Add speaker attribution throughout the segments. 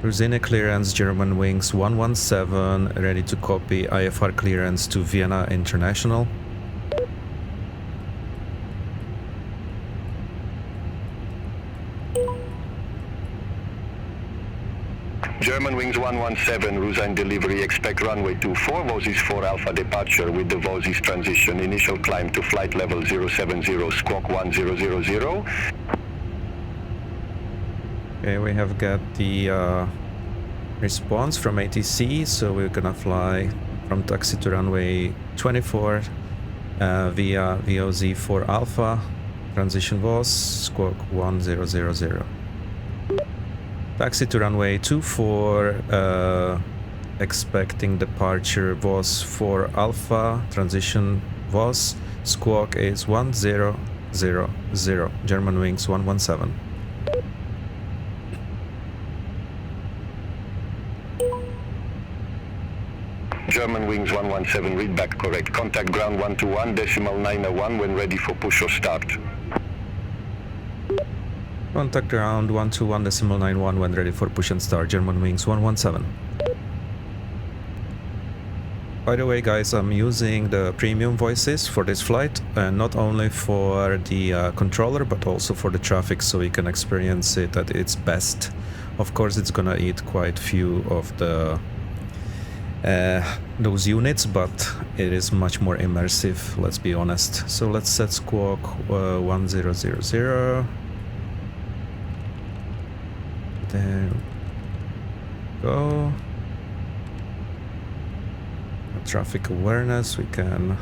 Speaker 1: Rusine clearance, German wings 117, ready to copy IFR clearance to Vienna International.
Speaker 2: German wings 117, Rusine delivery, expect runway 24, Vosis 4 Alpha departure with the Vosis transition, initial climb to flight level 070, squawk 1000.
Speaker 1: Okay, we have got the response from ATC, so we're gonna fly from taxi to runway 24 via VOZ4 Alpha, transition VOS, squawk 1000. Taxi to runway 24, expecting departure VOS 4 Alpha, transition VOS, squawk is 1000, German wings 117.
Speaker 2: German wings 117, read back correct. Contact ground 121.901 when ready for push or start.
Speaker 1: Contact ground 121.91 when ready for push and start, German wings 117. By the way guys, I'm using the premium voices for this flight, and not only for the controller but also for the traffic, so you can experience it at its best. Of course it's gonna eat quite few of the those units, but it is much more immersive, let's be honest. So let's set squawk 1000. There we go. Traffic awareness, we can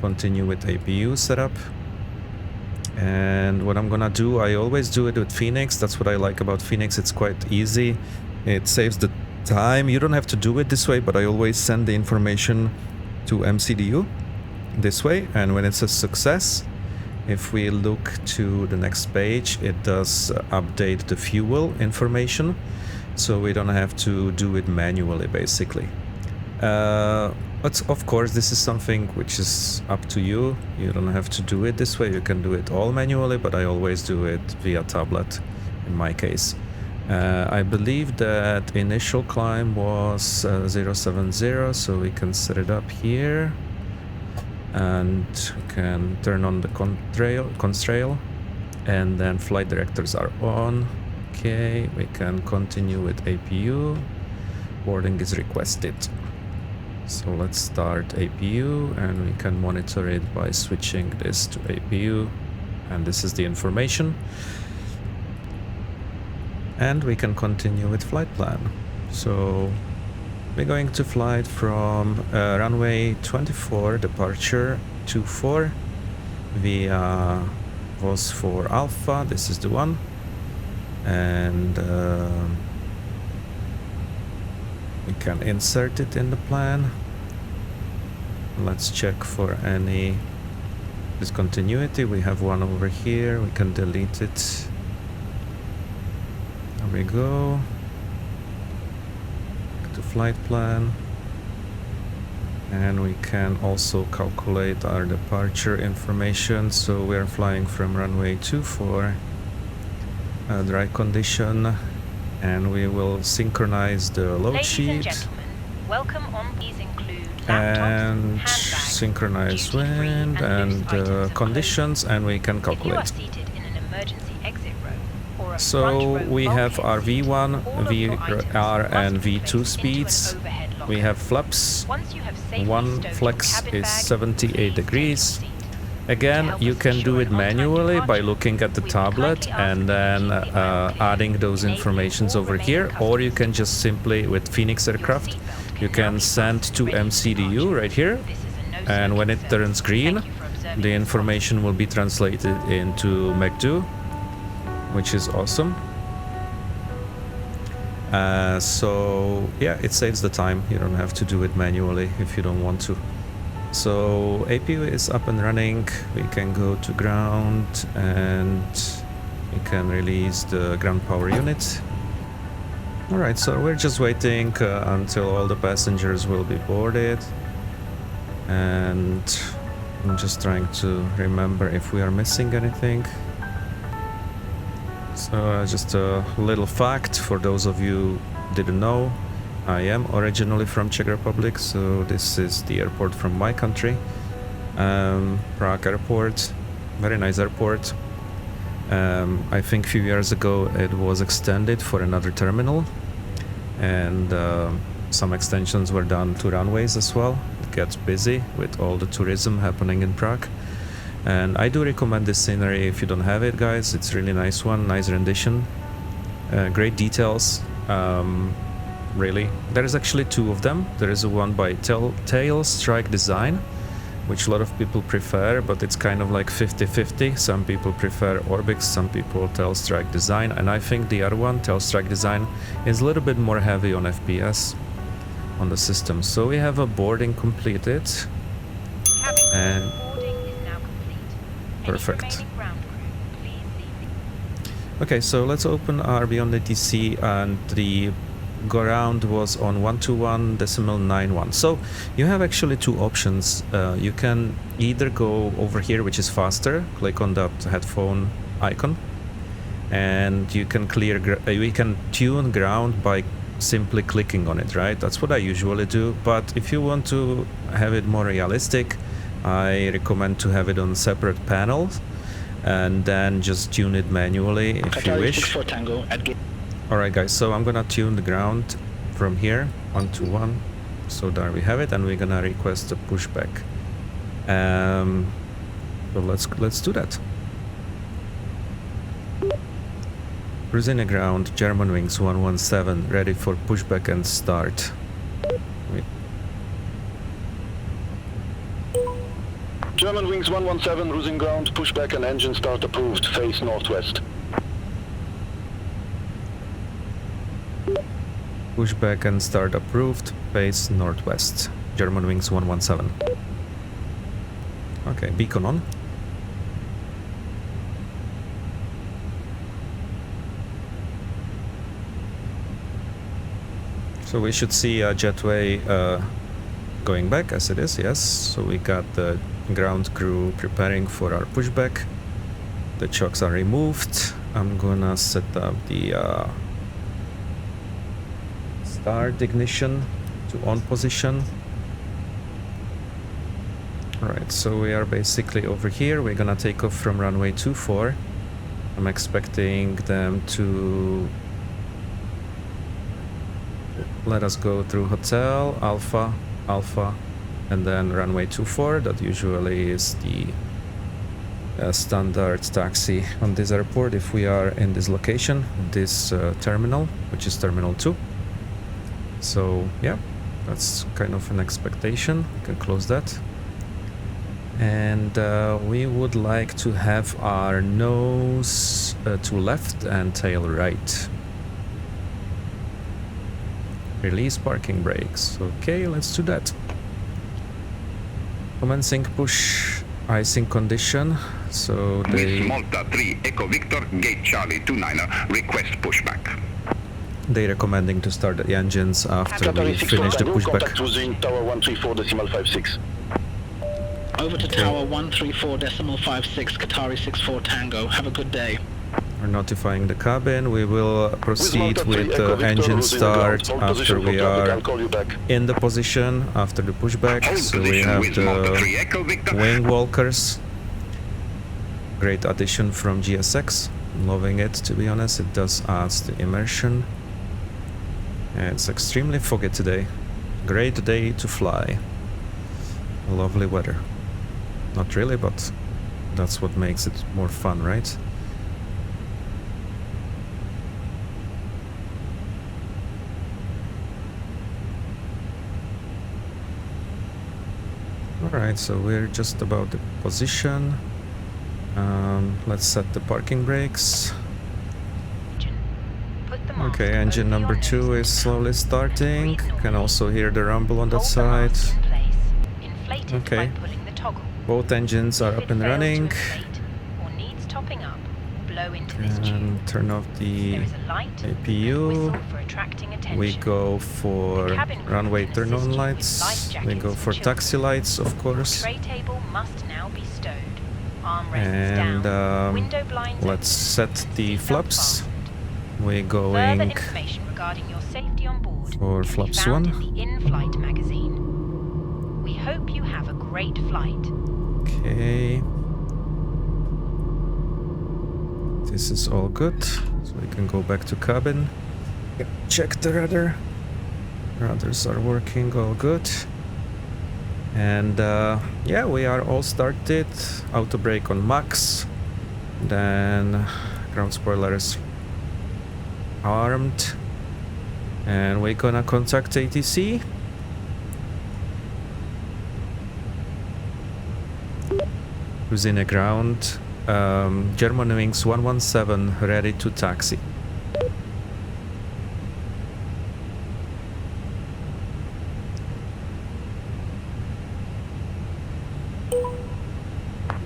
Speaker 1: continue with APU setup. And what I'm gonna do, I always do it with Fenix. That's what I like about Fenix, it's quite easy. It saves the time. You don't have to do it this way, but I always send the information to MCDU this way, and when it's a success, if we look to the next page, it does update the fuel information, so we don't have to do it manually basically. But of course this is something which is up to you. You don't have to do it this way, you can do it all manually, but I always do it via tablet in my case. I believe that initial climb was 070, so we can set it up here and we can turn on the contrail, and then flight directors are on. Okay, we can continue with APU. Boarding is requested. So let's start APU, and we can monitor it by switching this to APU, and this is the information. And we can continue with flight plan. So we're going to fly from runway 24, departure 24 via VOS 4 Alpha, this is the one. And we can insert it in the plan. Let's check for any discontinuity. We have one over here, we can delete it. There we go. Back to flight plan. And we can also calculate our departure information. So we are flying from runway 24, dry condition, and we will synchronize the load sheet.
Speaker 3: Ladies and gentlemen, welcome on. These include
Speaker 1: and
Speaker 3: laptops,
Speaker 1: synchronize wind and conditions, and we can calculate.
Speaker 3: If you are seated in an emergency exit row or a
Speaker 1: So
Speaker 3: front row
Speaker 1: we have our
Speaker 3: bulkhead
Speaker 1: V1,
Speaker 3: seat, all of your items
Speaker 1: VR and
Speaker 3: must be
Speaker 1: V2
Speaker 3: placed into an
Speaker 1: speeds.
Speaker 3: overhead locker.
Speaker 1: We have flaps.
Speaker 3: Once you have safely
Speaker 1: One
Speaker 3: stowed
Speaker 1: flex
Speaker 3: your cabin
Speaker 1: is
Speaker 3: bag,
Speaker 1: 78
Speaker 3: please take
Speaker 1: degrees.
Speaker 3: your seat.
Speaker 1: Again, you can do it manually by looking at the tablet and then adding those informations over here, or you can just simply, with Fenix aircraft, you can send to MCDU right here, and when it turns green, the information will be translated into MACD, which is awesome. So yeah, it saves the time. You don't have to do it manually if you don't want to. So APU is up and running. We can go to ground and we can release the ground power unit. Alright, so we're just waiting until all the passengers will be boarded, and I'm just trying to remember if we are missing anything. So just a little fact for those of you who didn't know, I am originally from Czech Republic, so this is the airport from my country. Prague airport, very nice airport. I think a few years ago it was extended for another terminal, and some extensions were done to runways as well. It gets busy with all the tourism happening in Prague. And I do recommend this scenery if you don't have it, guys. It's really nice one, nice rendition, great details. Really, there is actually two of them. There is a one by Tail Strike Design, which a lot of people prefer, but it's kind of like 50-50. Some people prefer Orbix, some people Tail Strike Design, and I think the other one, Tail Strike Design, is a little bit more heavy on FPS on the system. So we have a boarding completed. And
Speaker 3: Boarding is now complete.
Speaker 1: perfect.
Speaker 3: Any remaining ground crew, please leave.
Speaker 1: Okay, so let's open our Beyond ATC, and the ground was on 121.91. So you have actually two options. You can either go over here, which is faster, click on that headphone icon, and you can we can tune ground by simply clicking on it, right? That's what I usually do. But if you want to have it more realistic, I recommend to have it on separate panels and then just tune it manually if you wish. Alright guys, so I'm gonna tune the ground from here, 121. So there we have it, and we're gonna request a pushback. So let's do that. Cruising ground, German wings 117, ready for pushback and start. Wait.
Speaker 2: German wings 117, cruising ground, pushback and engine start approved, face northwest.
Speaker 1: Pushback and start approved, face northwest. German wings 117. Okay, beacon on. So we should see a jetway going back as it is, yes. So we got the ground crew preparing for our pushback. The chocks are removed. I'm gonna set up the start ignition to on position. Alright, so we are basically over here. We're gonna take off from runway 24. I'm expecting them to let us go through Hotel, Alpha, and then runway 24. That usually is the standard taxi on this airport if we are in this location, this terminal, which is Terminal 2. So yeah, that's kind of an expectation. We can close that. And we would like to have our nose to left and tail right. Release parking brakes. Okay, let's do that. Commencing push icing condition. So they
Speaker 4: Malta 3 Echo Victor Gate Charlie 29er request pushback.
Speaker 1: They're recommending to start the engines after we finish the pushback.
Speaker 2: Tower 134.56.
Speaker 5: Over to Tower 134.56, Qatari 64 Tango. Have a good day.
Speaker 1: We're notifying the cabin. We will proceed with the engine start after we are in the position after the pushback. So we have the wing walkers. Great addition from GSX. Loving it, to be honest. It does add the immersion. And it's extremely foggy today. Great day to fly. Lovely weather. Not really, but that's what makes it more fun, right? Alright, so we're just about the position. Let's set the parking brakes. Okay, engine number 2 is slowly starting. Can also hear the rumble on that side. Okay, both engines are up and running. And turn off the APU. We go for runway turn-on lights. We go for taxi lights, of course.
Speaker 3: Armrests
Speaker 1: And
Speaker 3: down. Window blinds
Speaker 1: let's set the
Speaker 3: Seatbelt
Speaker 1: flaps.
Speaker 3: fastened.
Speaker 1: We're
Speaker 3: Further
Speaker 1: going
Speaker 3: information regarding your safety on board
Speaker 1: for
Speaker 3: can be
Speaker 1: flaps
Speaker 3: found
Speaker 1: 1.
Speaker 3: in the in-flight magazine. We hope you have a great flight.
Speaker 1: Okay. This is all good. So we can go back to cabin. Check the rudder. Rudders are working all good. And yeah, we are all started. Auto brake on max. Then ground spoilers armed. And we're gonna contact ATC. Who's in the ground? German Wings 117 ready to taxi.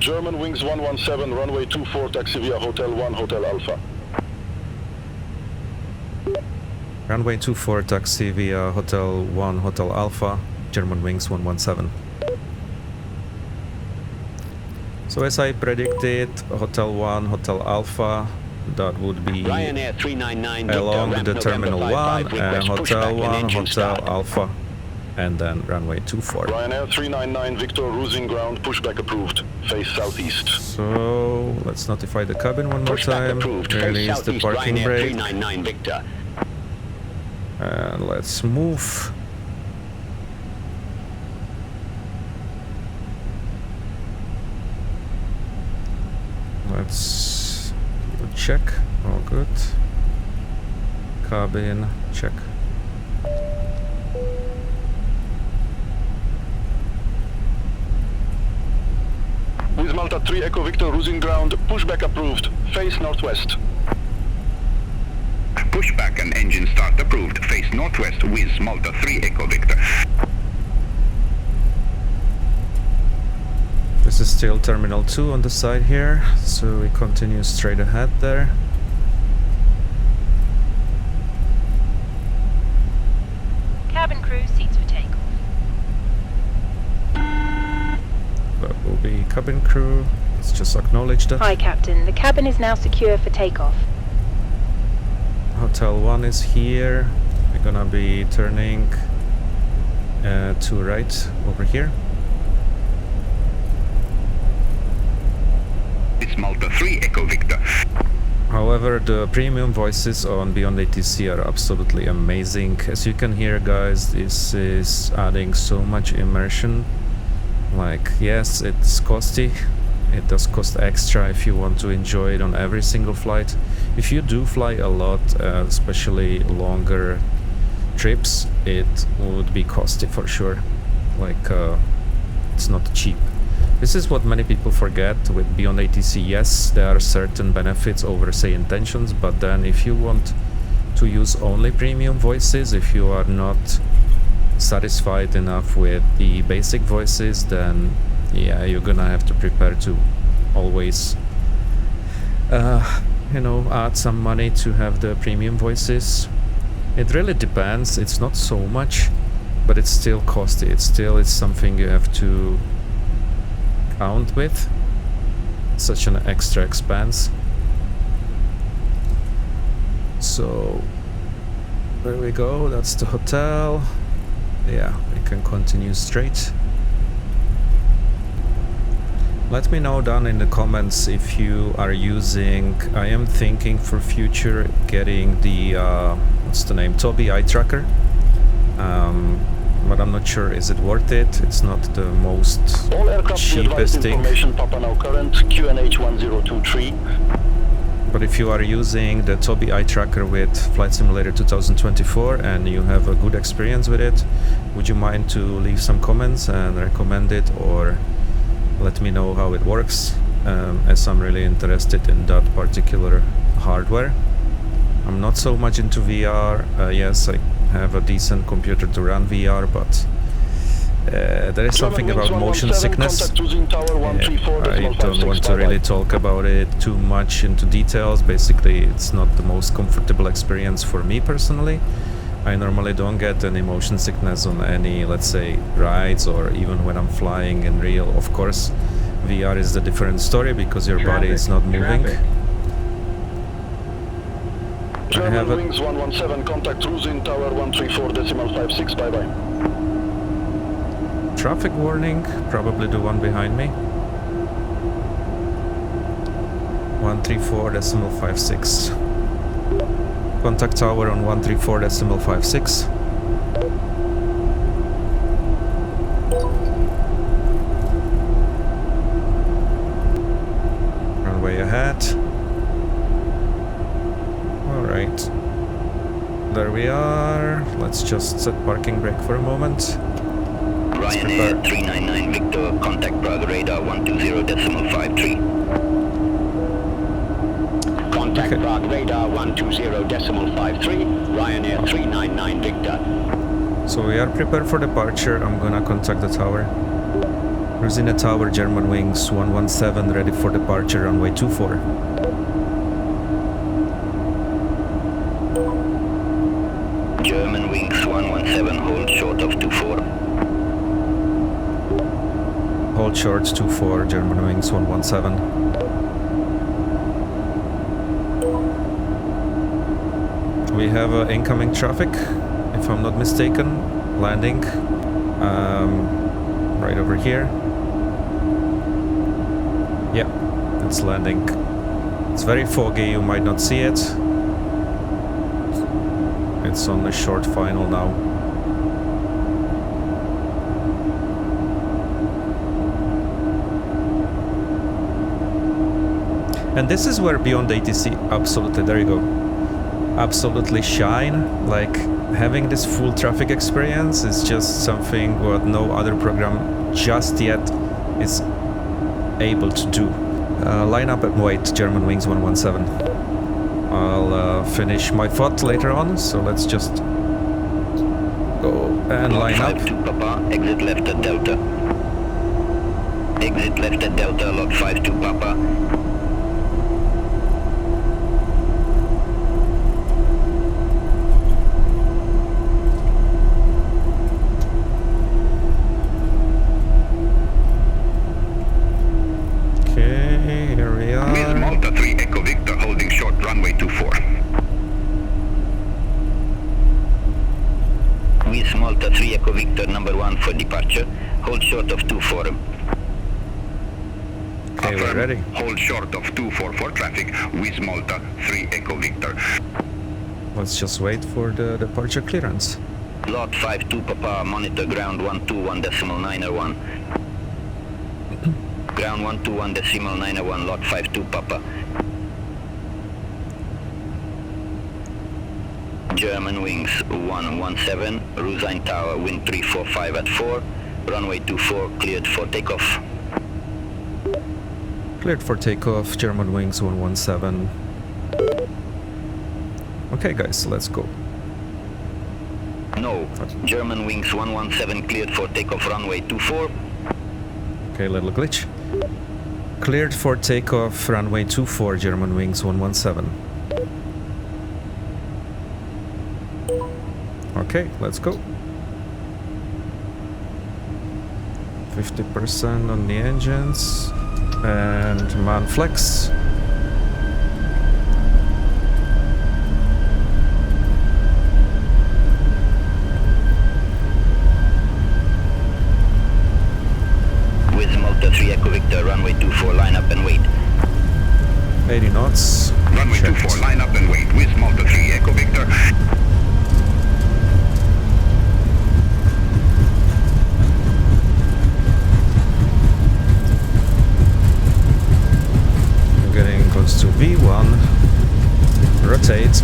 Speaker 2: German Wings 117, runway 24, taxi via Hotel 1, Hotel Alpha.
Speaker 1: Runway 24 taxi via Hotel 1 Hotel Alpha, German Wings 117. So as I predicted, Hotel 1 Hotel Alpha, that would be
Speaker 6: Ryanair 399
Speaker 1: along
Speaker 6: Victor,
Speaker 1: the Terminal 1 and Hotel 1 Hotel
Speaker 6: start.
Speaker 1: Alpha, and then runway 24.
Speaker 2: Ryanair 399 Victor, cruising ground, pushback approved. Face southeast.
Speaker 1: So let's notify the cabin one more
Speaker 6: Pushback
Speaker 1: time,
Speaker 6: approved. Face
Speaker 1: release the
Speaker 6: southeast,
Speaker 1: parking
Speaker 6: Ryanair
Speaker 1: brake,
Speaker 6: 399 Victor.
Speaker 1: and let's move. Let's check. All good. Cabin check.
Speaker 2: With Malta 3 Echo Victor, cruising ground, pushback approved. Face northwest.
Speaker 4: Pushback and engine start approved. Face northwest with Malta 3 Echo Victor.
Speaker 1: This is still Terminal 2 on the side here, so we continue straight ahead there.
Speaker 3: Cabin crew, seats for takeoff.
Speaker 1: That will be cabin crew. Let's just acknowledge that.
Speaker 3: Hi, Captain. The cabin is now secure for takeoff.
Speaker 1: Hotel 1 is here. We're gonna be turning to right over here.
Speaker 4: It's Malta 3 Echo Victor.
Speaker 1: However, the premium voices on Beyond ATC are absolutely amazing. As you can hear, guys, this is adding so much immersion. Like, yes, it's costly. It does cost extra if you want to enjoy it on every single flight. If you do fly a lot, especially longer trips, it would be costly for sure. Like, it's not cheap. This is what many people forget with Beyond ATC. Yes, there are certain benefits over, say, intentions, but then if you want to use only premium voices, if you are not satisfied enough with the basic voices, then yeah, you're gonna have to prepare to always you know, add some money to have the premium voices. It really depends. It's not so much, but it's still costly. It's something you have to count with. Such an extra expense. So there we go. That's the hotel. Yeah, we can continue straight. Let me know down in the comments if you are using. I am thinking for future getting the what's the name, Tobii eye tracker, but I'm not sure is it worth it. It's not the most
Speaker 2: All aircraft
Speaker 1: cheapest thing.
Speaker 2: information, Papa now current, QNH 1023.
Speaker 1: But if you are using the Tobii eye tracker with Flight Simulator 2024 and you have a good experience with it, would you mind to leave some comments and recommend it, or let me know how it works, as I'm really interested in that particular hardware. I'm not so much into VR. Yes, I have a decent computer to run VR, but there is something about motion sickness. I don't want to really talk about it too much into details. Basically, it's not the most comfortable experience for me personally. I normally don't get any motion sickness on any, let's say, rides, or even when I'm flying in real. Of course, VR is the different story because your body is not moving. I have
Speaker 2: German wings 117, contact cruising tower 134.56, bye-bye.
Speaker 1: traffic warning, probably the one behind me. 134.56. Contact tower on 134.56. Runway ahead. Alright. There we are. Let's just set parking brake for a moment.
Speaker 6: Ryanair 399 Victor, contact Prague radar 120.53. Contact
Speaker 1: Okay.
Speaker 6: Prague radar 120.53, Ryanair 399 Victor.
Speaker 1: So we are prepared for departure. I'm gonna contact the tower. Cruising a tower, German wings 117, ready for departure, runway 24.
Speaker 6: German wings 117, hold short of 24.
Speaker 1: Hold short 24, German wings 117. We have incoming traffic, if I'm not mistaken, landing right over here. Yeah, it's landing. It's very foggy, you might not see it. It's on the short final now. And this is where Beyond ATC absolutely, there you go, absolutely shine. Like, having this full traffic experience is just something what no other program just yet is able to do. Line up and wait, German wings 117. I'll finish my thought later on, so let's just go and line up.
Speaker 6: 52 Papa, exit left at Delta. Exit left at Delta, lot 52 Papa.
Speaker 1: Okay, here we
Speaker 4: With
Speaker 1: are.
Speaker 4: Malta 3 Echo Victor holding short runway 24.
Speaker 6: With Malta 3 Echo Victor number 1 for departure, hold short of 24.
Speaker 1: Okay, we're ready.
Speaker 4: Hold short of 24 for traffic with Malta 3 Echo Victor.
Speaker 1: Let's just wait for the departure clearance.
Speaker 6: Lot 52 Papa, monitor ground 121.901. Ground 121.901, lot 52 Papa. German wings 117, Rusign Tower, wind 345 at 4, runway 24, cleared for takeoff.
Speaker 1: Cleared for takeoff, German wings 117. Okay guys, let's go.
Speaker 6: No, German wings 117, cleared for takeoff, runway 24.
Speaker 1: Okay, little glitch. Cleared for takeoff, runway 24, German wings 117. Okay, let's go. 50% on the engines and man flex.
Speaker 6: With Malta 3 Echo Victor, runway 24, line up and wait.
Speaker 1: 80 knots.
Speaker 4: Runway
Speaker 1: Checked.
Speaker 4: 24, line up and wait with Malta 3 Echo Victor.
Speaker 1: Getting close to V1. Rotate.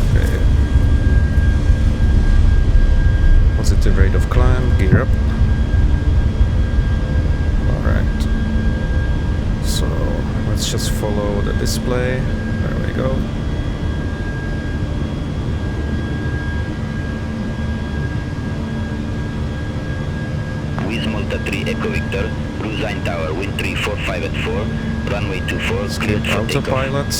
Speaker 1: Okay. Positive rate of climb. Gear up. Alright. So let's just follow the display. There we go.
Speaker 6: With Malta 3 Echo Victor, Rusign Tower, wind 345 at 4, runway 24, cleared for takeoff.
Speaker 1: Autopilot.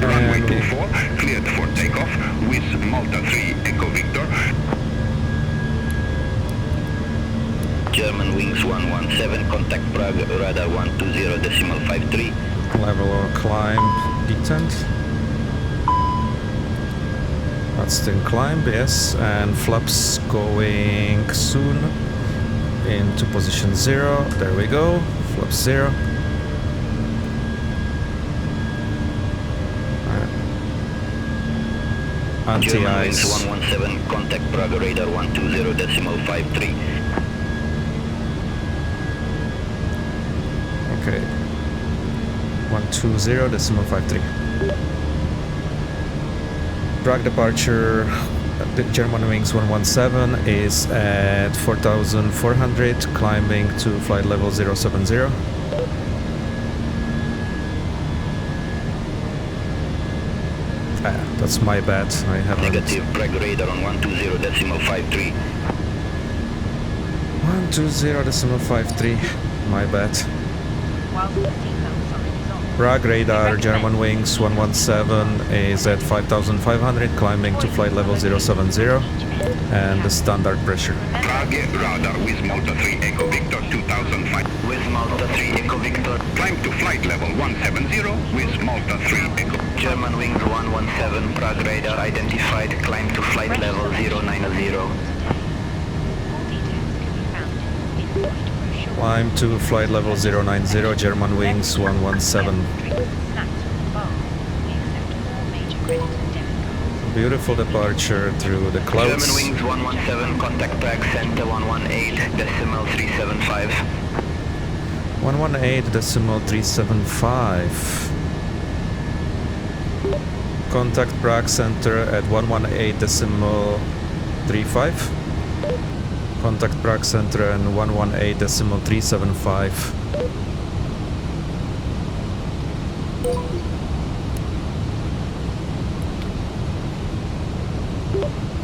Speaker 4: Runway
Speaker 1: And we
Speaker 4: 24, cleared for takeoff with Malta 3 Echo Victor.
Speaker 6: German wings 117, contact Prague, radar 120.53.
Speaker 1: Level or climb detent. That's still climb, yes, and flaps going soon into position 0. There we go, flaps 0. Anti-ice.
Speaker 6: 117, contact Prague, radar 120.53.
Speaker 1: Okay. 120.53. Prague departure, the German wings 117 is at 4,400, climbing to flight level 070. That's my bad, I haven't...
Speaker 6: Negative, Prague radar on 120.53.
Speaker 1: 120.53, my bad.
Speaker 3: Whilst the seatbelt sign is on.
Speaker 1: Prague radar, German wings 117 is at 5,500, climbing to flight level 070, and the standard pressure.
Speaker 4: Prague radar with Malta 3 Echo Victor 2005.
Speaker 6: With Malta 3 Echo Victor.
Speaker 4: Climb to flight level 170 with Malta 3 Echo.
Speaker 6: German wings 117, Prague radar identified, climb to flight level 090.
Speaker 3: All details can be found in the flight brochure.
Speaker 1: Climb to flight level 090, German wings 117.
Speaker 3: Snacks from the bar. We accept all major credit and debit cards.
Speaker 1: Beautiful departure through the clouds.
Speaker 6: German wings 117, contact Prague center 118.375.
Speaker 1: 118.375. Contact Prague center at 118.35. Contact Prague center and 118.375.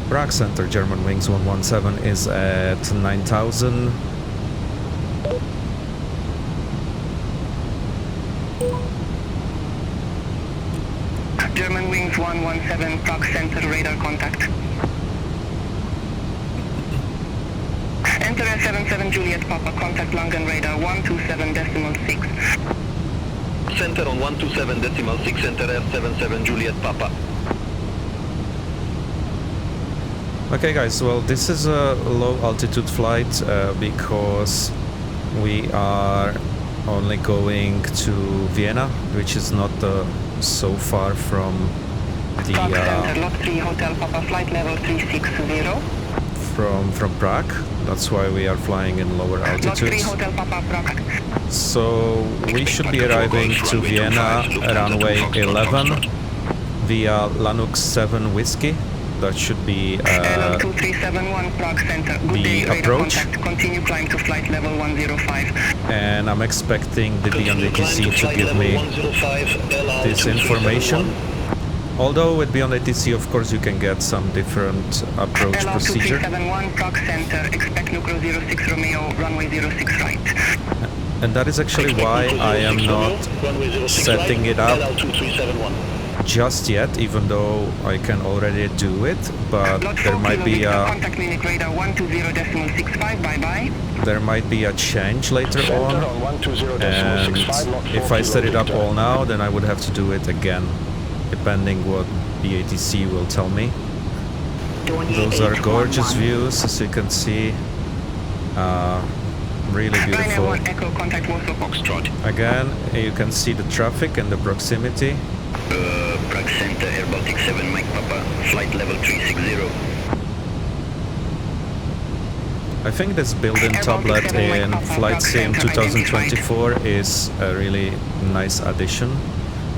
Speaker 1: Prague center, German wings 117 is at 9,000.
Speaker 7: German wings 117, Prague center, radar contact. Enter 77 Juliet Papa, contact Langen radar 127.6.
Speaker 6: Center on 127.6, enter 77 Juliet Papa.
Speaker 1: Okay guys, well this is a low altitude flight because we are only going to Vienna, which is not so far from the
Speaker 7: Prague center, lot 3 Hotel Papa, flight level 360.
Speaker 1: from Prague. That's why we are flying in lower
Speaker 7: Lot 3
Speaker 1: altitudes.
Speaker 7: Hotel Papa, Prague.
Speaker 1: So we should be arriving to Vienna runway 11 via Lanux 7 Whiskey. That should be
Speaker 7: LO2371 Prague center. Good
Speaker 1: the
Speaker 7: day, radar
Speaker 1: approach.
Speaker 7: contact. Continue climb to flight level 105.
Speaker 1: And I'm expecting the Beyond ATC to give me this information. Although with Beyond ATC, of course, you can get some different approach procedure.
Speaker 7: LO2371 Prague center. Expect Nucro 06 Romeo, runway 06 right.
Speaker 1: And that is actually why I am not setting it up just yet, even though I can already do it, but there might be a
Speaker 7: contact Munich radar 120.65, bye-bye.
Speaker 1: There might be a change later on, and if I set it up all now, then I would have to do it again, depending what the ATC will tell me. Those are gorgeous views, as you can see. Really beautiful. Again, you can see the traffic and the proximity.
Speaker 6: Prague center, Air Baltic 7 Mike Papa, flight level 360.
Speaker 1: I think this built-in tablet in Flight Sim 2024 is a really nice addition,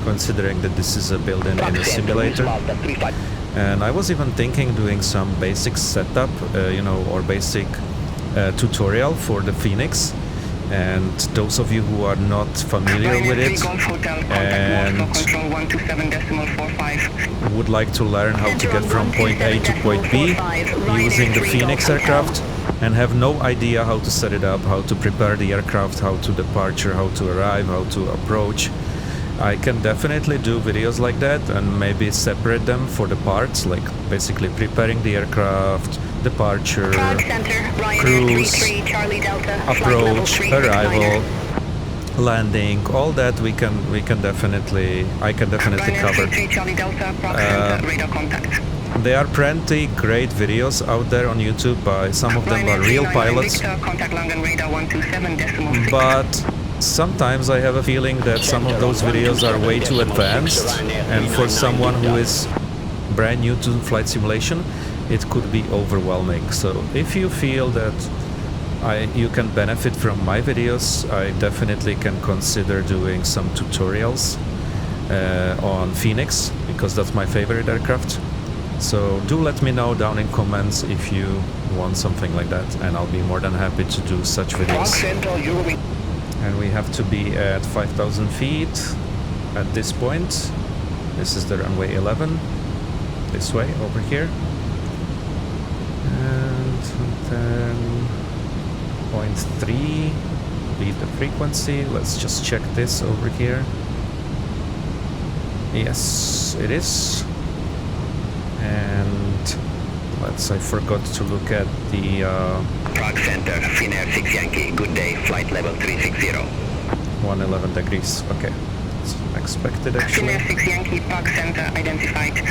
Speaker 1: considering that this is a built-in in a simulator. And I was even thinking doing some basic setup, or basic tutorial for the Fenix. And those of you who are not familiar with it and would like to learn how to get from point A to point B using the Fenix aircraft and have no idea how to set it up, how to prepare the aircraft, how to departure, how to arrive, how to approach, I can definitely do videos like that and maybe separate them for the parts, like basically preparing the aircraft, departure,
Speaker 7: Prague Center, Ryanair
Speaker 1: cruise,
Speaker 7: 33 Charlie Delta, flight level
Speaker 1: approach,
Speaker 7: 369er.
Speaker 1: arrival, landing, all that I can definitely
Speaker 7: Ryanair
Speaker 1: cover.
Speaker 7: 33 Charlie Delta, Prague Center, radar contact.
Speaker 1: There are plenty great videos out there on YouTube by some of them are
Speaker 7: Ryanair
Speaker 1: real
Speaker 7: 399
Speaker 1: pilots,
Speaker 7: Victor, contact Langen radar 127.6.
Speaker 1: but sometimes I have a feeling that some of those videos are way too advanced, and for someone who is brand new to flight simulation, it could be overwhelming. So if you feel that you can benefit from my videos, I definitely can consider doing some tutorials on Fenix, because that's my favorite aircraft. So do let me know down in comments if you want something like that, and I'll be more than happy to do such videos. And we have to be at 5,000 feet at this point. This is the runway 11, this way, over here. And then 0.3 be the frequency. Let's just check this over here. Yes, it is. And I forgot to look at the
Speaker 6: Prague Center, Finnair 6 Yankee, good day, flight level 360.
Speaker 1: 111 degrees. Okay, it's expected actually.
Speaker 7: Finnair 6 Yankee, Prague Center, identified.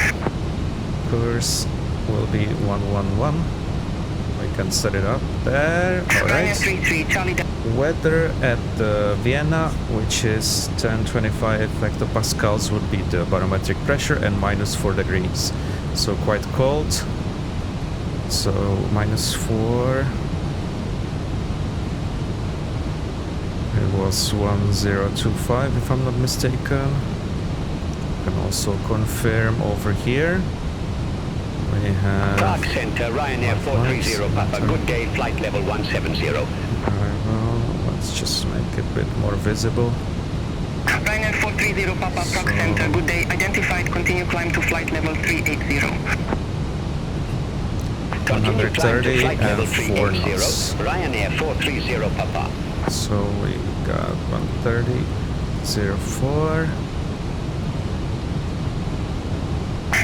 Speaker 1: Course will be 111. We can set it up there. Alright.
Speaker 7: Ryanair 33 Charlie Delta.
Speaker 1: Weather at Vienna, which is 1025 hectopascals, would be the barometric pressure, and -4 degrees. So quite cold. So -4. It was 1025 if I'm not mistaken. Can also confirm over here. We have
Speaker 6: Prague Center, Ryanair 430 Papa, good day, flight level 170.
Speaker 1: Let's just make it a bit more visible.
Speaker 7: Ryanair 430 Papa, Prague Center, good day, identified, continue climb to flight level 380.
Speaker 1: 130 and 4 knots.
Speaker 6: Ryanair 430 Papa.
Speaker 1: So we got 130, 04.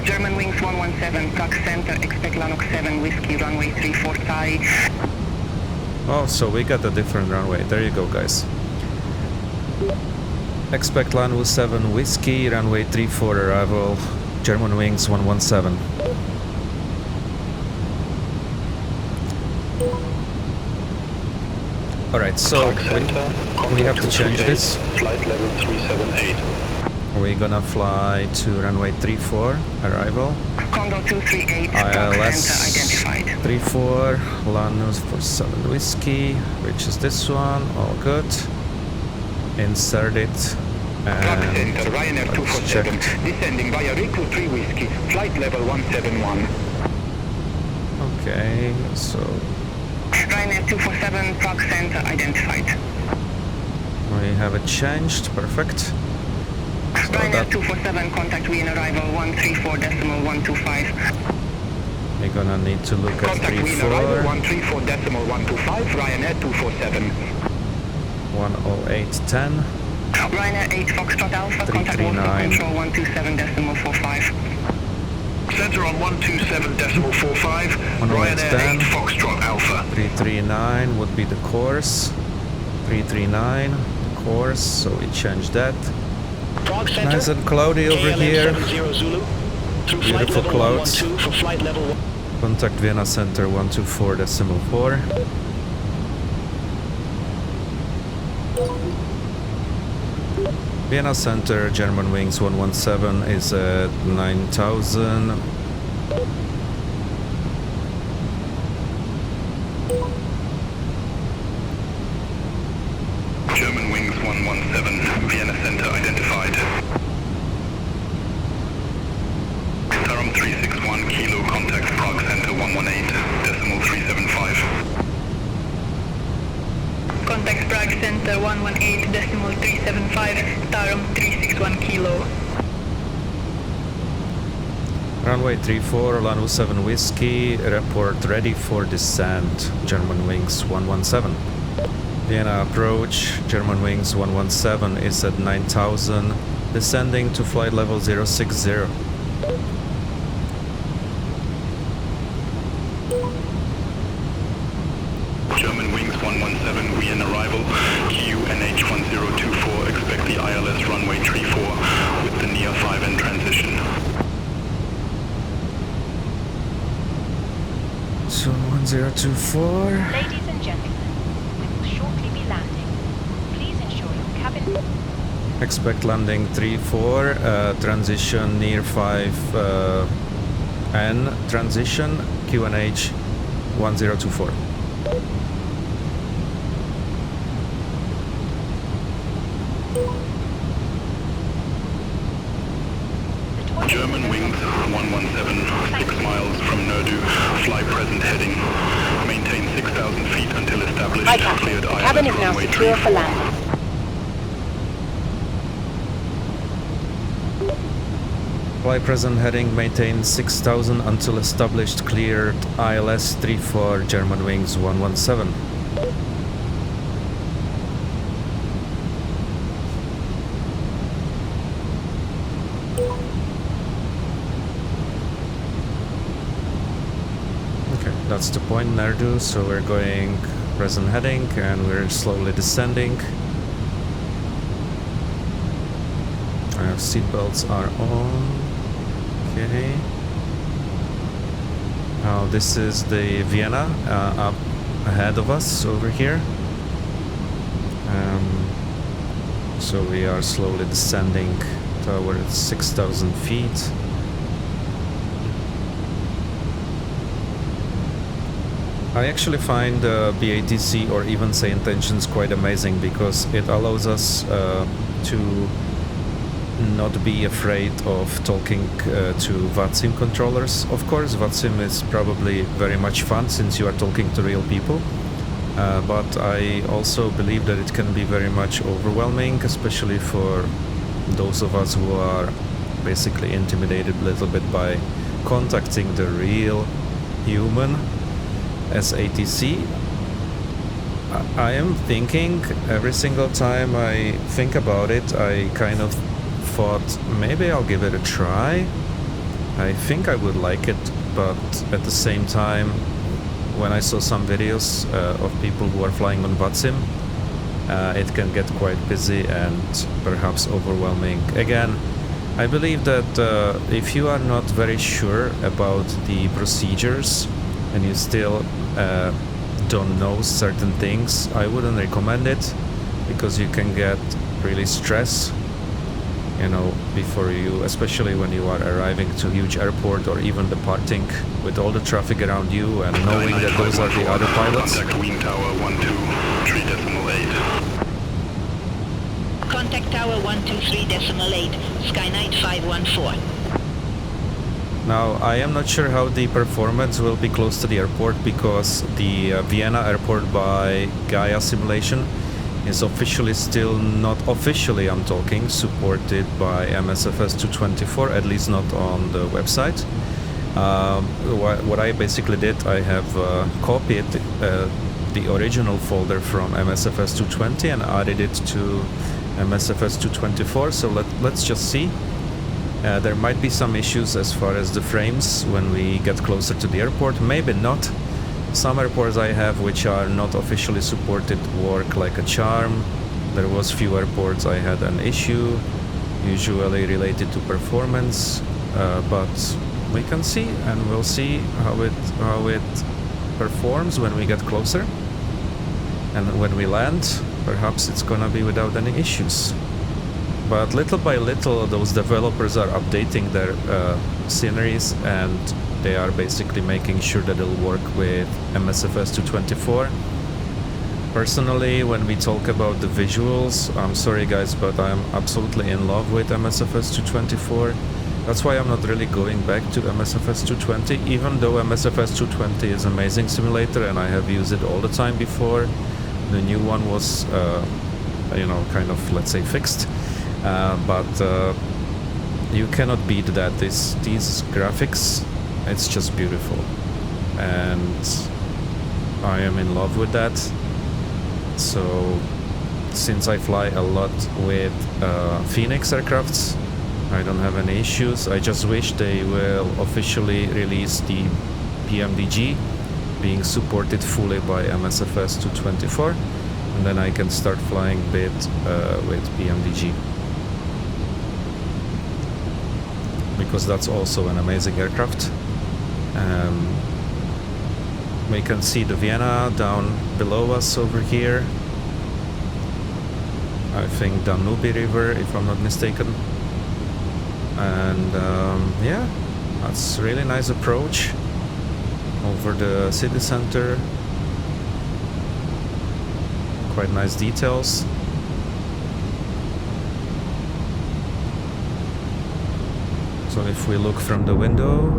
Speaker 7: German wings 117, Prague Center, expect Lanok 7 Whiskey, runway 34 Thai.
Speaker 1: Oh, so we got a different runway. There you go, guys. Expect Lanok 7 Whiskey, runway 34 arrival, German wings 117. Alright, so we have to change this.
Speaker 2: Flight level 378.
Speaker 1: We're gonna fly to runway 34, arrival.
Speaker 7: Condor 238, Prague Center, identified.
Speaker 1: 34, Lanus for 7 Whiskey, which is this one, all good. Insert it,
Speaker 4: Prague
Speaker 1: and
Speaker 4: Center, Ryanair
Speaker 1: let's
Speaker 4: 247,
Speaker 1: check.
Speaker 4: descending via Riku 3 Whiskey, flight level 171.
Speaker 1: Okay, so
Speaker 7: Ryanair 247, Prague Center, identified.
Speaker 1: we have it changed, perfect. So
Speaker 7: Ryanair
Speaker 1: that
Speaker 7: 247, contact Vienna arrival 134.125.
Speaker 1: we're gonna need to look at
Speaker 4: Contact Wien arrival
Speaker 1: 34,
Speaker 4: 134.125, Ryanair 247.
Speaker 1: 10810.
Speaker 7: Ryanair 8 Foxtrot Alpha, contact Warsaw
Speaker 1: 339.
Speaker 7: Control 127.45.
Speaker 2: Center on 127.45. Ryanair 8 Foxtrot Alpha.
Speaker 1: 339 would be the course. 339, the course, so we changed that.
Speaker 5: Prague Center,
Speaker 1: Nice and cloudy over here.
Speaker 5: 70 Zulu, through flight
Speaker 1: Beautiful
Speaker 5: level
Speaker 1: clouds.
Speaker 5: 112 for flight level 1.
Speaker 1: Contact Vienna Center 124.4. Vienna Center, German wings 117 is at 9,000.
Speaker 4: German wings 117, Vienna Center identified. Durham 361 Kilo, contact Prague Center 118.375.
Speaker 7: Contact Prague Center 118.375, Tarum 361 Kilo.
Speaker 1: Runway 34, Lanu 7 Whiskey, report ready for descent, German wings 117. Vienna approach, German wings 117 is at 9,000, descending to flight level 060.
Speaker 8: level. QNH1024, expect the ILS runway 34 with the near 5N transition.
Speaker 1: So 1024.
Speaker 3: Ladies and gentlemen, we will shortly be landing. Please ensure your cabin...
Speaker 1: Expect landing 34, transition near 5N transition, QNH 1024.
Speaker 8: German wings 117, 6 miles from Nerdu, fly present heading, maintain 6,000 feet until established,
Speaker 9: Hi, Captain.
Speaker 8: cleared
Speaker 9: The
Speaker 8: ILS
Speaker 9: cabin is now
Speaker 8: runway
Speaker 9: secure for
Speaker 8: 34.
Speaker 9: landing.
Speaker 1: Fly present heading, maintain 6000 until established, cleared ILS 34, German wings 117. Okay, that's the point, Nerdu, so we're going present heading and we're slowly descending. Our seatbelts are on. Okay. Now this is the Vienna up ahead of us over here. So we are slowly descending towards 6,000 feet. I actually find BATC or even say intentions quite amazing because it allows us to not be afraid of talking to VATSIM controllers. Of course, VATSIM is probably very much fun since you are talking to real people, but I also believe that it can be very much overwhelming, especially for those of us who are basically intimidated a little bit by contacting the real human as ATC. I am thinking every single time I think about it, I kind of thought maybe I'll give it a try. I think I would like it, but at the same time, when I saw some videos of people who are flying on VATSIM, it can get quite busy and perhaps overwhelming. Again, I believe that if you are not very sure about the procedures and you still don't know certain things, I wouldn't recommend it because you can get really stressed, you know, before you, especially when you are arriving to a huge airport or even departing with all the traffic around you and knowing that those are the other pilots.
Speaker 8: Contact Wing Tower 123.8.
Speaker 9: Contact Tower 123.8, Skynight 514.
Speaker 1: Now, I am not sure how the performance will be close to the airport because the Vienna airport by Gaia simulation is officially still not officially, I'm talking, supported by MSFS2024, at least not on the website. What I basically did, I have copied the original folder from MSFS220 and added it to MSFS224, so let's just see. There might be some issues as far as the frames when we get closer to the airport, maybe not. Some airports I have which are not officially supported work like a charm. There was few airports I had an issue, usually related to performance, but we can see and we'll see how it performs when we get closer. And when we land, perhaps it's gonna be without any issues. But little by little, those developers are updating their sceneries and they are basically making sure that it'll work with MSFS224. Personally, when we talk about the visuals, I'm sorry guys, but I'm absolutely in love with MSFS224. That's why I'm not really going back to MSFS220, even though MSFS220 is an amazing simulator and I have used it all the time before. The new one was, you know, kind of, let's say, fixed. But you cannot beat that. These graphics, it's just beautiful. And I am in love with that. So, since I fly a lot with Fenix aircrafts, I don't have any issues. I just wish they will officially release the PMDG being supported fully by MSFS224. and then I can start flying a bit with PMDG. Because that's also an amazing aircraft. We can see the Vienna down below us over here. I think Danube River, if I'm not mistaken. And yeah, that's a really nice approach over the city center. Quite nice details. So if we look from the window,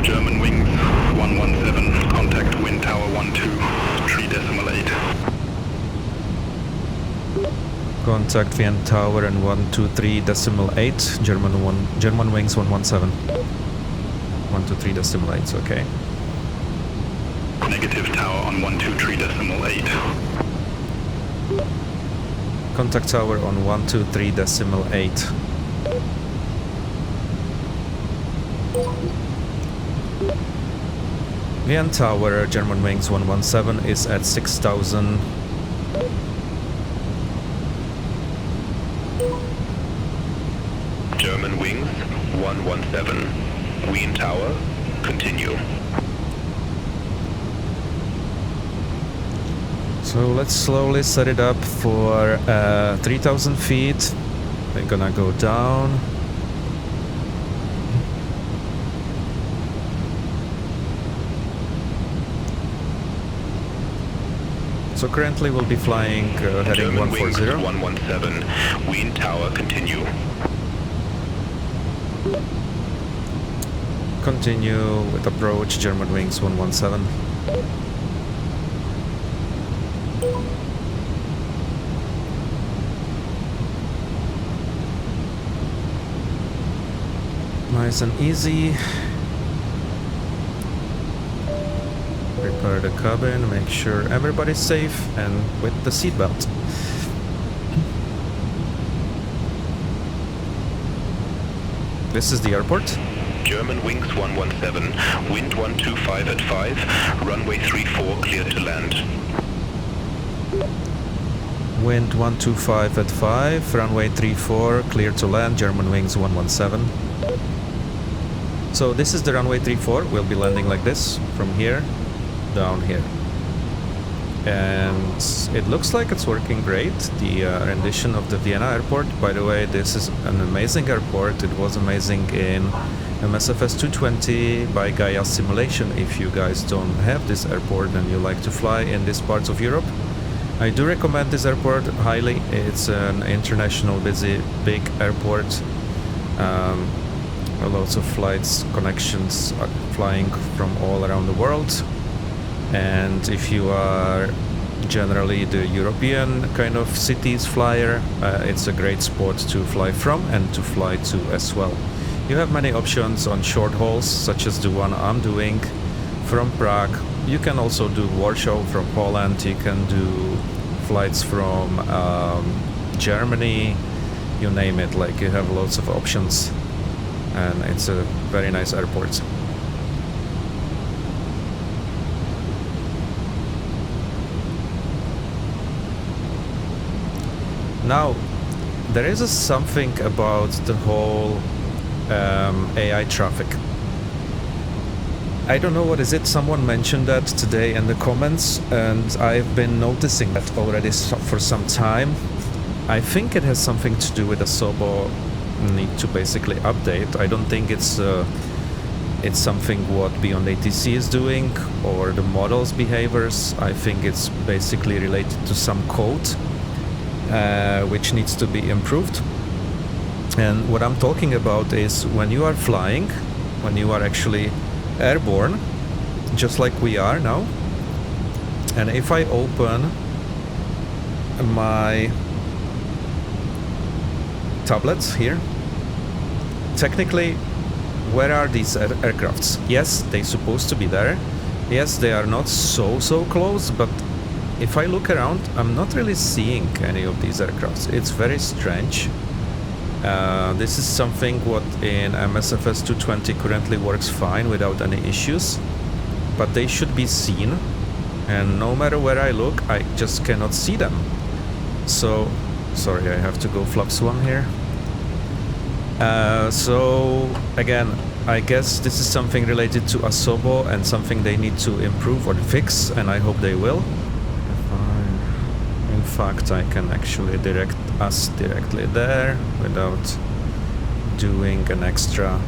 Speaker 8: German wings 117, contact wind tower 12.3.8.
Speaker 1: contact Vienna Tower and 123.8, German wings 117. 123.8, okay.
Speaker 8: Negative tower on 123.8.
Speaker 1: Contact tower on 123.8. Vienna Tower, German wings 117 is at 6,000.
Speaker 4: German wings 117. Wien Tower, continue.
Speaker 1: So let's slowly set it up for 3,000 feet. We're gonna go down. So currently we'll be flying heading
Speaker 4: German
Speaker 1: 140.
Speaker 4: wings 117. Wien Tower, continue.
Speaker 1: Continue with approach, German wings 117. Nice and easy. Prepare the cabin, make sure everybody's safe, and with the seatbelt. This is the airport.
Speaker 4: German wings 117. Wind 125 at 5. Runway 34 clear to land.
Speaker 1: Wind 125 at 5, runway 34 clear to land, German wings 117. So this is the runway 34. We'll be landing like this from here down here, and it looks like it's working great. The rendition of the Vienna airport, by the way, this is an amazing airport. It was amazing in MSFS20 by Gaia simulation. If you guys don't have this airport and you like to fly in these parts of Europe, I do recommend this airport highly. It's an international busy big airport. Lots of flights, connections are flying from all around the world. And if you are generally the European kind of cities flyer, it's a great spot to fly from and to fly to as well. You have many options on short hauls, such as the one I'm doing from Prague. You can also do Warsaw from Poland. You can do flights from Germany, you name it. Like, you have lots of options, and it's a very nice airport. Now, there is something about the whole AI traffic. I don't know what is it. Someone mentioned that today in the comments, and I've been noticing that already for some time. I think it has something to do with the SOBO need to basically update. I don't think it's something what Beyond ATC is doing or the model's behaviors. I think it's basically related to some code which needs to be improved. And what I'm talking about is when you are flying, when you are actually airborne, just like we are now, and if I open my tablets here, technically, where are these aircrafts? Yes, they're supposed to be there. Yes, they are not so close, but if I look around, I'm not really seeing any of these aircrafts. It's very strange. This is something what in MSFS220 currently works fine without any issues. but they should be seen. And no matter where I look, I just cannot see them. So, sorry, I have to go flaps 1 here. So, again, I guess this is something related to Asobo and something they need to improve or fix, and I hope they will. In fact, I can actually direct us directly there without doing an extra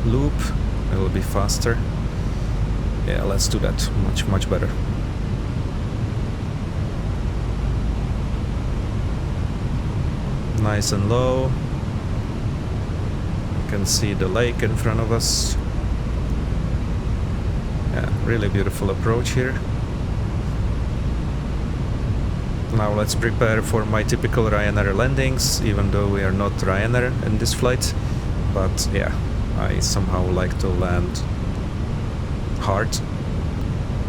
Speaker 1: loop. It will be faster. Yeah, let's do that. Much better. Nice and low. You can see the lake in front of us. Yeah, really beautiful approach here. Now let's prepare for my typical Ryanair landings, even though we are not Ryanair in this flight. But yeah, I somehow like to land hard.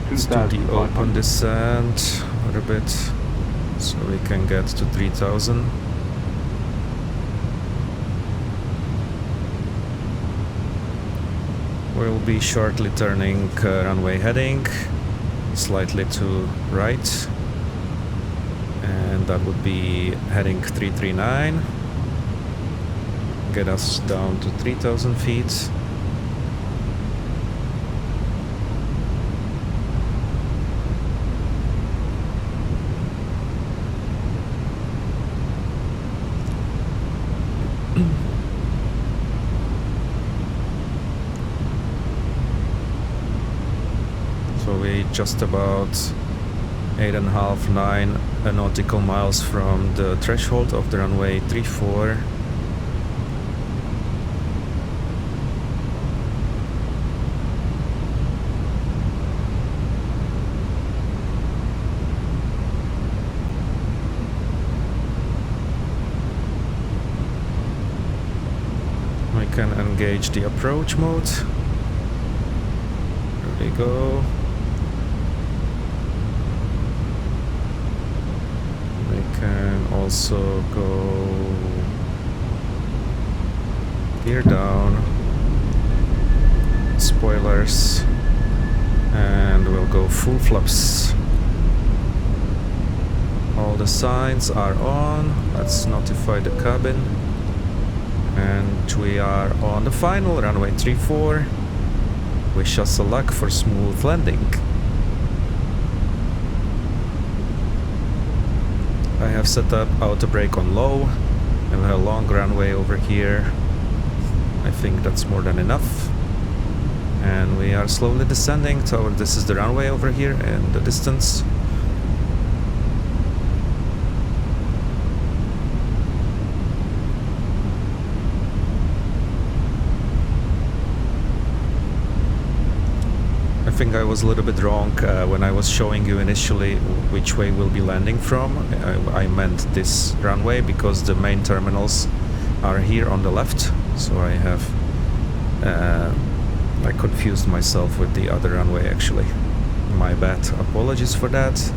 Speaker 1: Let's do the open descent a little bit, so we can get to 3000. We'll be shortly turning runway heading slightly to right, and that would be heading 339, get us down to 3000 feet. Just about 8.5-9 nautical miles from the threshold of the runway 34. We can engage the approach mode. There we go. Can also go gear down, spoilers, and we'll go full flaps. All the signs are on. Let's notify the cabin, and we are on the final runway 34. Wish us a luck for smooth landing. I have set up auto brake on low, and a long runway over here. I think that's more than enough. And we are slowly descending toward, this is the runway over here in the distance. I think I was a little bit wrong when I was showing you initially which way we'll be landing from. I meant this runway because the main terminals are here on the left, so I have I confused myself with the other runway actually. My bad, apologies for that.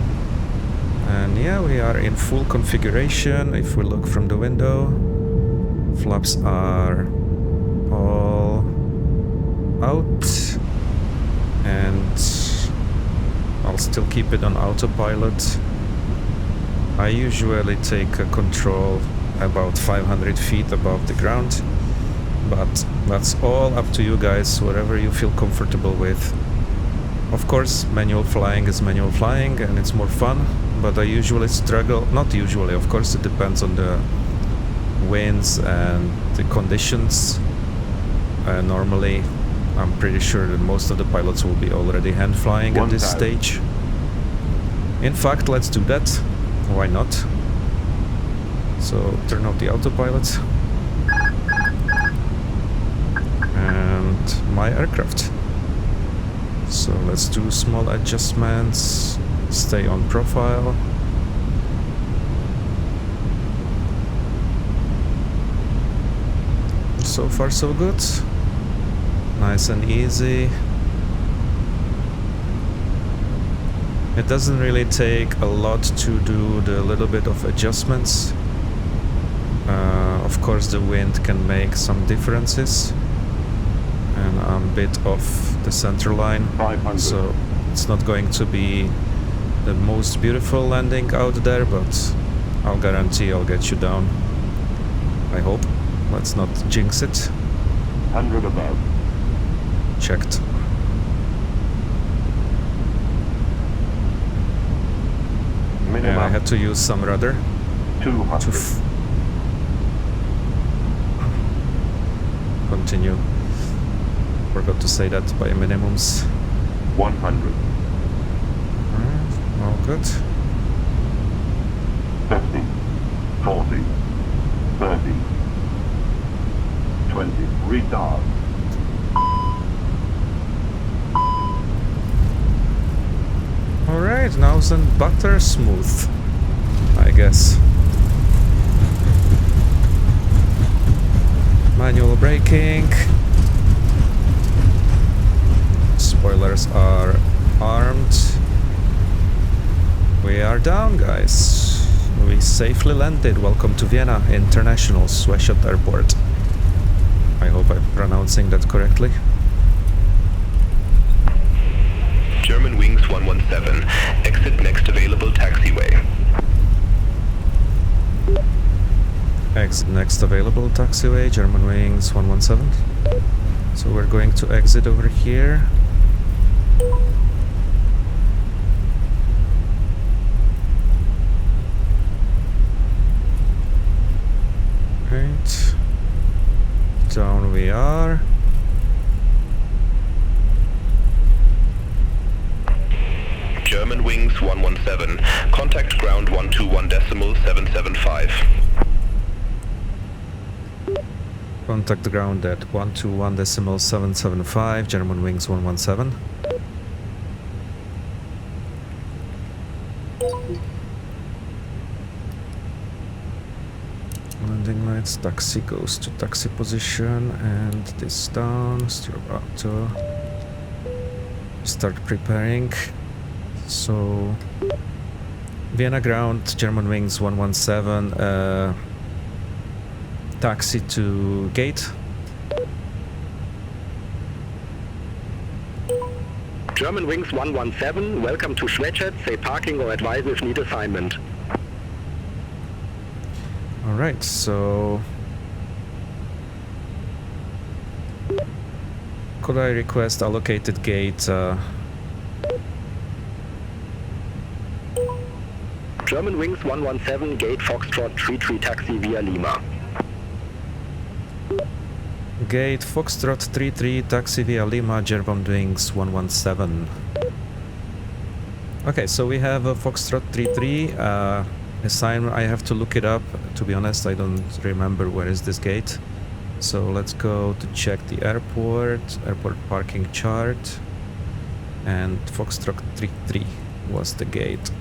Speaker 1: And yeah, we are in full configuration. If we look from the window, flaps are all out. And I'll still keep it on autopilot. I usually take a control about 500 feet above the ground, but that's all up to you guys, whatever you feel comfortable with. Of course, manual flying is manual flying and it's more fun, but I usually struggle, not usually, of course it depends on the winds and the conditions. Normally I'm pretty sure that most of the pilots will be already hand flying at this stage. In fact, let's do that. Why not? So turn off the autopilot. And my aircraft. So let's do small adjustments. Stay on profile. So far so good. Nice and easy. It doesn't really take a lot to do the little bit of adjustments. Of course the wind can make some differences, and I'm a bit off the center line,
Speaker 8: 500.
Speaker 1: so it's not going to be the most beautiful landing out there, but I'll guarantee I'll get you down. I hope. Let's not jinx it.
Speaker 8: 100 above.
Speaker 1: Checked.
Speaker 8: Minimum.
Speaker 1: Yeah, I had to use some rudder
Speaker 8: 200.
Speaker 1: to continue. Forgot to say that by minimums.
Speaker 8: 100.
Speaker 1: All good.
Speaker 8: 50. 40. 30. 20. Retard.
Speaker 1: Alright, now then butter smooth, I guess. Manual braking. Spoilers are armed. We are down, guys. We safely landed. Welcome to Vienna International Sweshot Airport. I hope I'm pronouncing that correctly.
Speaker 4: German Wings 117, exit next available taxiway.
Speaker 1: Exit next available taxiway, German Wings 117. So we're going to exit over here. Right. Down we are.
Speaker 4: German Wings 117, contact ground 121.775.
Speaker 1: Contact ground at 121.775, German Wings 117. Landing lights, taxi goes to taxi position, and this down, steer auto. Start preparing. So, Vienna ground, German Wings 117, taxi to gate.
Speaker 2: German Wings 117, welcome to Schwechat, say parking or advise if need assignment.
Speaker 1: Alright, so... could I request allocated gate?
Speaker 2: German Wings 117, gate Foxtrot 33 taxi via Lima.
Speaker 1: Gate Foxtrot 33 taxi via Lima, German Wings 117. Okay, so we have a Foxtrot 33 assignment. I have to look it up. To be honest, I don't remember where is this gate. So let's go to check the airport parking chart. And Foxtrot 33 was the gate.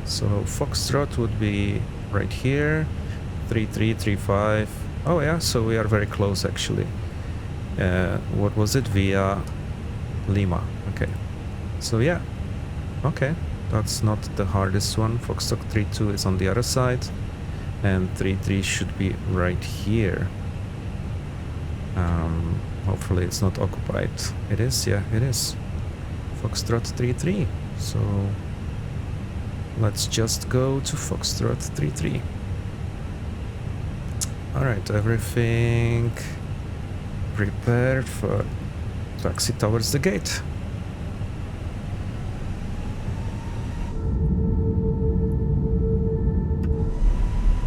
Speaker 1: So Foxtrot would be right here, 3335. Oh yeah, so we are very close actually. What was it? Via Lima. Okay. So yeah. Okay. That's not the hardest one. Foxtrot 32 is on the other side. And 33 should be right here. Hopefully it's not occupied. It is, yeah, it is. Foxtrot 33. So let's just go to Foxtrot 33. Alright, everything prepared for taxi towards the gate.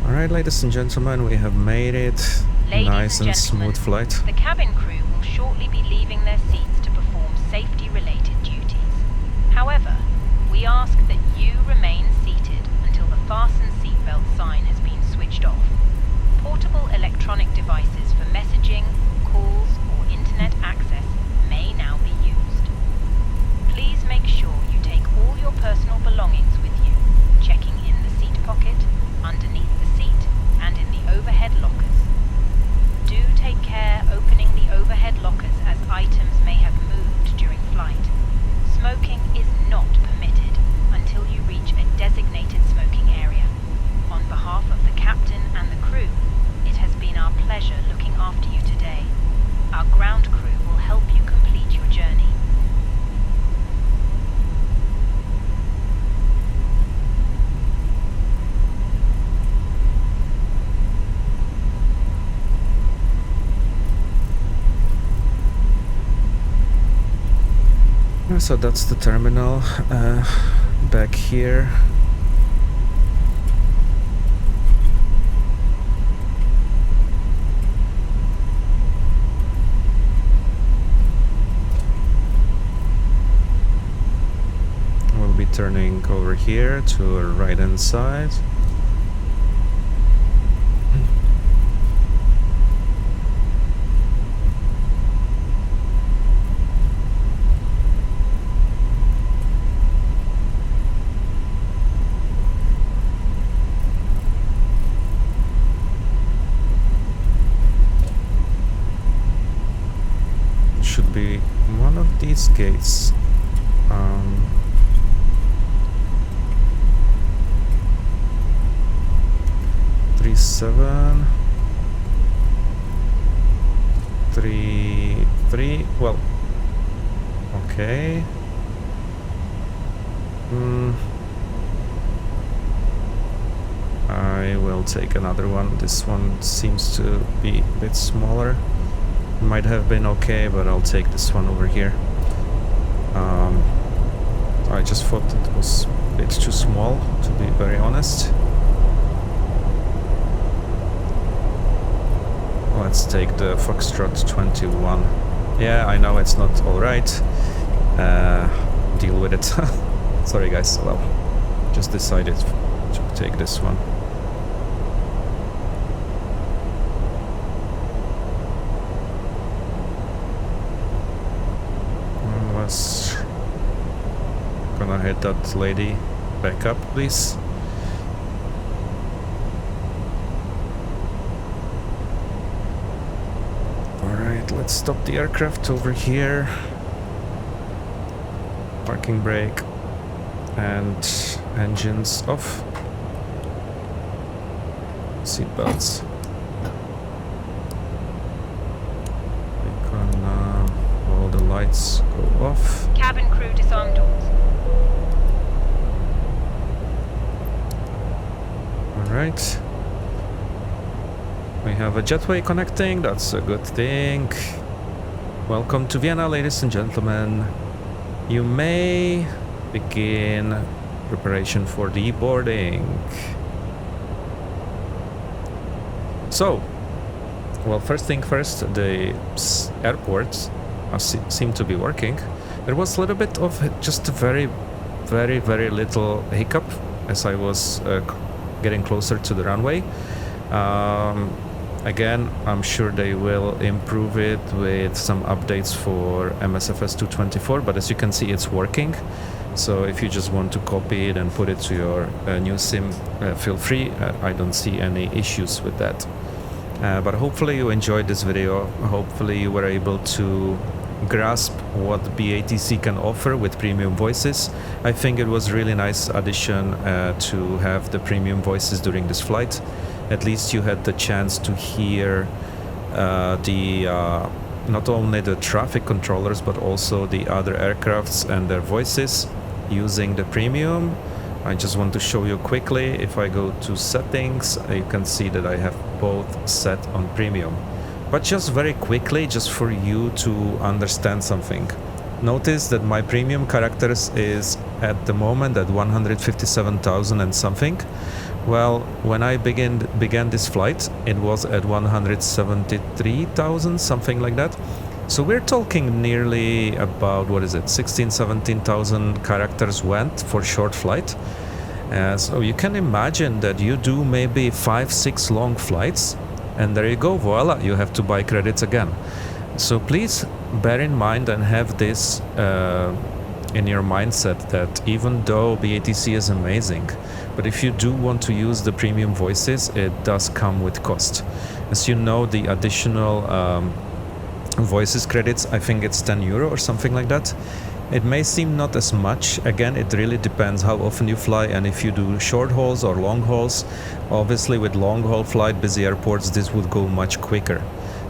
Speaker 1: Alright, ladies and gentlemen, we have made it. Nice and smooth flight.
Speaker 3: The cabin crew will shortly be leaving their seats to perform safety-related duties. However, we ask that you remain seated until the fasten seatbelt sign has been switched off. Portable electronic devices for messaging, calls, or internet access may now be used. Please make sure you take all your personal belongings with you, checking in the seat pocket, underneath the seat, and in the overhead lockers. Do take care opening the overhead lockers as items may have moved during flight. Smoking is not permitted until you reach a designated smoking area. On behalf of the captain and the crew, it has been our pleasure
Speaker 1: So that's the terminal back here. We'll be turning over here to our right hand side. Should be one of these gates. 37 3 well, okay. I will take another one. This one seems to be a bit smaller. Might have been okay, but I'll take this one over here. I just thought it was a bit too small, to be very honest. Let's take the Foxtrot 21. Yeah, I know it's not alright. Deal with it. Sorry guys, well, just decided to take this one. Let's gonna hit that lady back up, please. Let's stop the aircraft over here. Parking brake and engines off. Seatbelts. We're gonna all the lights go off.
Speaker 3: Cabin crew disarm doors.
Speaker 1: Alright. We have a jetway connecting, that's a good thing. Welcome to Vienna, ladies and gentlemen. You may begin preparation for deboarding. So, well, first thing first, the airports seem to be working. There was a little bit of just a very little hiccup as I was getting closer to the runway. Again, I'm sure they will improve it with some updates for MSFS2024, but as you can see, it's working. So if you just want to copy it and put it to your new sim, feel free. I don't see any issues with that. But hopefully you enjoyed this video. Hopefully you were able to grasp what BATC can offer with premium voices. I think it was really nice addition to have the premium voices during this flight. At least you had the chance to hear not only the traffic controllers but also the other aircrafts and their voices using the premium. I just want to show you quickly. If I go to settings, you can see that I have both set on premium. But just very quickly, just for you to understand something. Notice that my premium characters is at the moment at 157,000 and something. Well, when I began this flight, it was at 173,000, something like that. So we're talking nearly about, what is it, 17,000 characters went for short flight. So you can imagine that you do maybe 5-6 long flights, and there you go, voila, you have to buy credits again. So please bear in mind and have this in your mindset that even though BATC is amazing, but if you do want to use the premium voices, it does come with cost. As you know, the additional voices credits, I think it's €10 or something like that. It may seem not as much. Again, it really depends how often you fly and if you do short hauls or long hauls. Obviously with long haul flight, busy airports, this would go much quicker.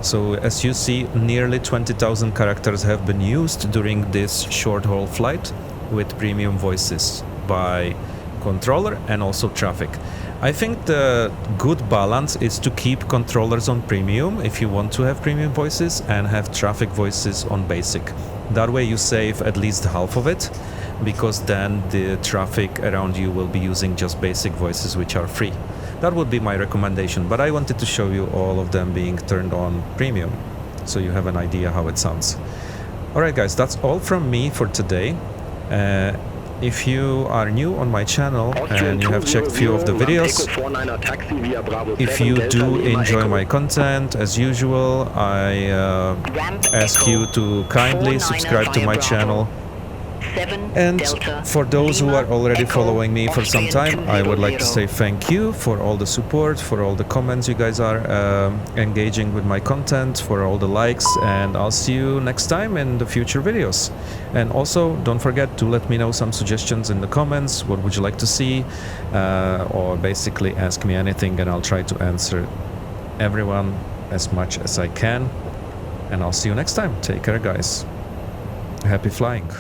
Speaker 1: So as you see, nearly 20,000 characters have been used during this short haul flight with premium voices by controller and also traffic. I think the good balance is to keep controllers on premium if you want to have premium voices and have traffic voices on basic. That way you save at least half of it, because then the traffic around you will be using just basic voices which are free. That would be my recommendation, but I wanted to show you all of them being turned on premium, so you have an idea how it sounds. Alright guys, that's all from me for today. If you are new on my channel and you have checked few of the videos, if you do enjoy my content, as usual, I ask you to kindly subscribe to my channel. And for those who are already following me for some time, I would like to say thank you for all the support, for all the comments you guys are engaging with my content, for all the likes, and I'll see you next time in the future videos. And also, don't forget to let me know some suggestions in the comments. What would you like to see? Or basically ask me anything and I'll try to answer everyone as much as I can. And I'll see you next time. Take care, guys. Happy flying.